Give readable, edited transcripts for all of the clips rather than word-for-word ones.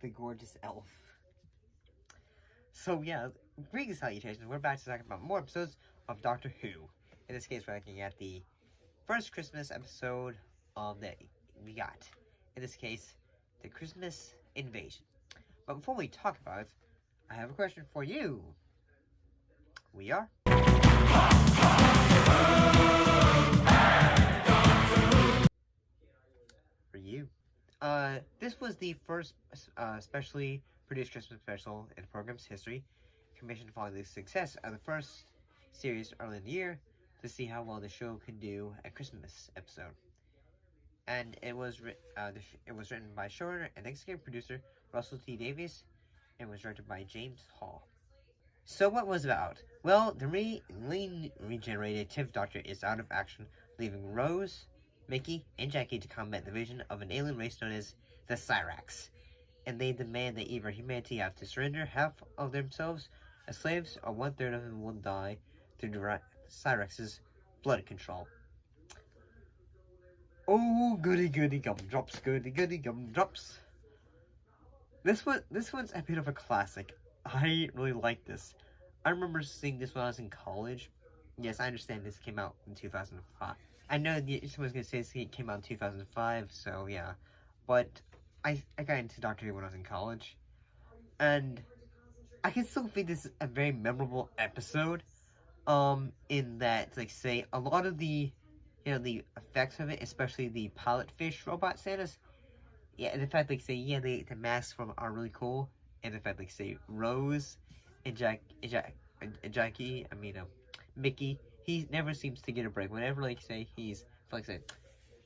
the gorgeous elf. So yeah, greetings, salutations. We're back to talk about more episodes of Doctor Who. In this case, we're looking at the first Christmas episode that we got. In this case, the Christmas Invasion. But before we talk about it, I have a question for you. We are? For you. This was the first specially produced Christmas special in the program's history, commissioned following the success of the first series early in the year to see how well the show could do a Christmas episode. And it was written by showrunner and executive producer Russell T. Davies, and was directed by James Hall. So what was it about? Well, the regenerated 10th Doctor is out of action, leaving Rose, Mickey, and Jackie to combat the invasion of an alien race known as the Cyrax. And they demand that either humanity have to surrender half of themselves as slaves, or 1/3 of them will die through the Cyrax's blood control. Oh, goody goody gumdrops, goody goody gumdrops. This one's a bit of a classic. I really like this. I remember seeing this when I was in college. Yes, I understand this came out in 2005. I know someone's gonna say it came out in 2005, so yeah. But I got into Doctor Who when I was in college. And I can still think this is a very memorable episode. In that, like, say, a lot of the, the effects of it, especially the pilot fish robot Santas, yeah, and the fact, like, say, yeah, the masks from are really cool, and the fact, like, say, Rose and Jackie, Mickey, he never seems to get a break. Whenever, like, say, he's, like, say,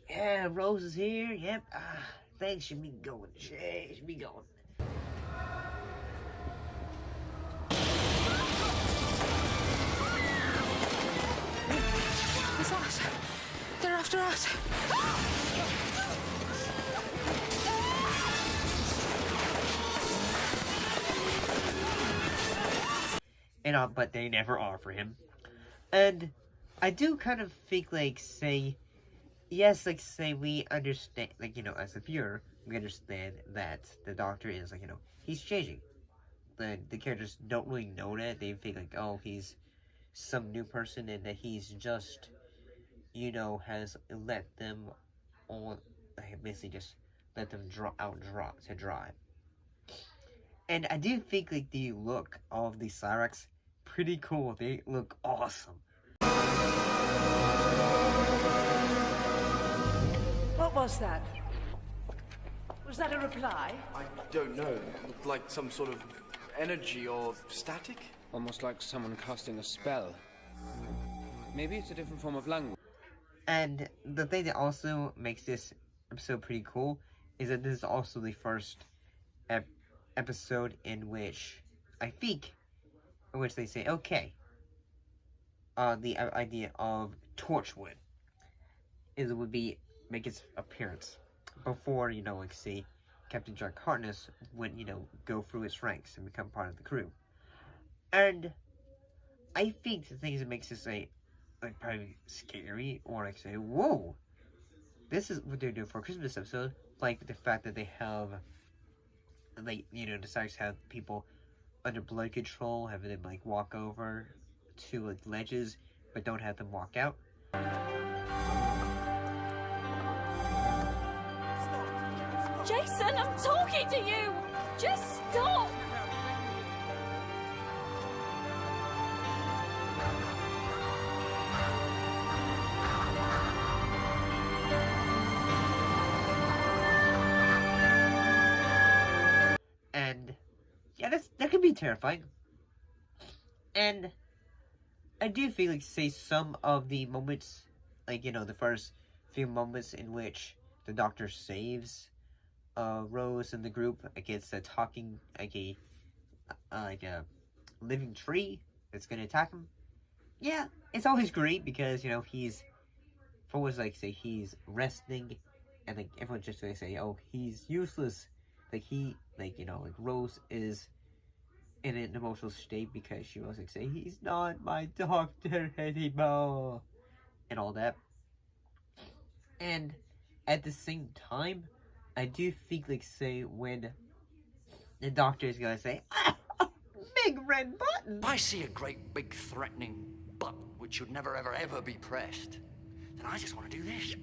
yeah, Rose is here, yep, thanks, should be going, should be going. What's that? They're after us. And but they never are for him. And I do kind of think, like, say, yes, like, say, we understand, like, as a viewer, we understand that the Doctor is, like, he's changing. The characters don't really know that. They think, like, oh, he's some new person, and that he's just, has let them all, basically just let them to dry. And I do think, like, the look of the Cyrax, pretty cool. They look awesome. What was that? Was that a reply? I don't know. It looked like some sort of energy or static. Almost like someone casting a spell. Maybe it's a different form of language. And the thing that also makes this episode pretty cool is that this is also the first episode in which, I think, they say, okay, the idea of Torchwood would make its appearance before, like, say, Captain Jack Harkness would, go through its ranks and become part of the crew. And I think the things that makes this probably scary, or like say, whoa, this is what they're doing for a Christmas episode. Like the fact that they have, like, the Cyrax have people under blood control, having them, like, walk over to, like, ledges, but don't have them walk out. Jason, I'm talking to you! Just stop! And yeah, that could be terrifying. And I do feel like, say, some of the moments, like, the first few moments in which the Doctor saves Rose and the group against a talking, like a living tree that's gonna attack him. Yeah, it's always great because, he's, for what's, like, say, he's resting, and, like, everyone's just gonna say, oh, he's useless. Like, Rose is in an emotional state because she was, like, say, he's not my doctor anymore, and all that. And at the same time, I do think, like, say, when the doctor is gonna say, ah, a big red button. If I see a great big threatening button which should never ever ever be pressed, then I just want to do this.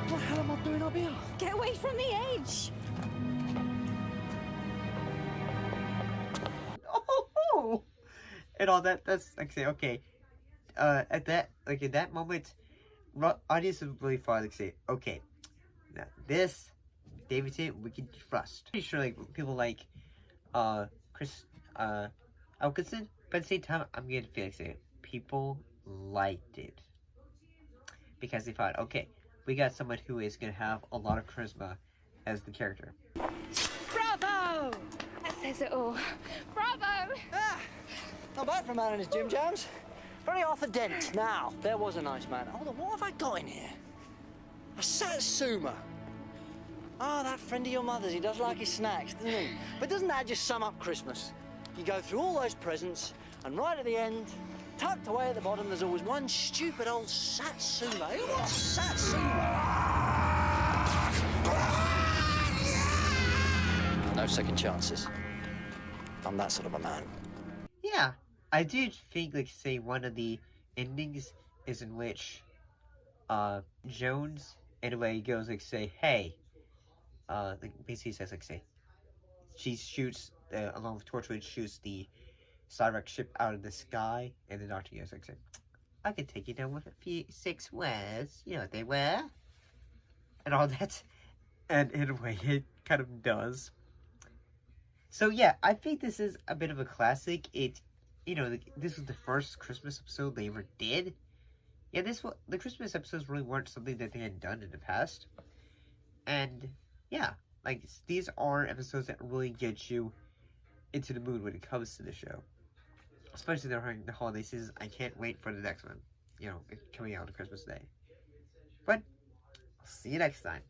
What the hell am I doing up here? Get away from the edge! Oh, and all that. That's like say, okay. At that, like in that moment, audience is really far. Like say, okay, now this David Tennant we can trust. Pretty sure like people like Chris Elkinson, but at the same time, I'm gonna feel like say people liked it because they thought, okay, we got someone who is gonna have a lot of charisma as the character. Bravo! That says it all. Bravo! Ah, not bad for a man in his gym jams. Very Arthur Dent. Now, there was a nice man. Hold on, what have I got in here? A Satsuma. Ah, that friend of your mother's. He does like his snacks, doesn't he? But doesn't that just sum up Christmas? You go through all those presents, and right at the end, tucked away at the bottom, there's always one stupid old Satsuma. Who wants Satsuma? No second chances. I'm that sort of a man. Yeah, I do think, like, say, one of the endings is in which, Jones, in a way, goes, like, say, hey, like, basically says, like, say, she shoots, along with Torchwood, shoots the Cyrex ship out of the sky, and the doctor goes, like, say, I could take you down with a few 6 words, you know what they were, and all that, and in a way, it kind of does. So, yeah, I think this is a bit of a classic. You know, this was the first Christmas episode they ever did. Yeah, the Christmas episodes really weren't something that they had done in the past. And, yeah, like, these are episodes that really get you into the mood when it comes to the show. Especially during the holiday season. I can't wait for the next one. You know, coming out on Christmas Day. But, I'll see you next time.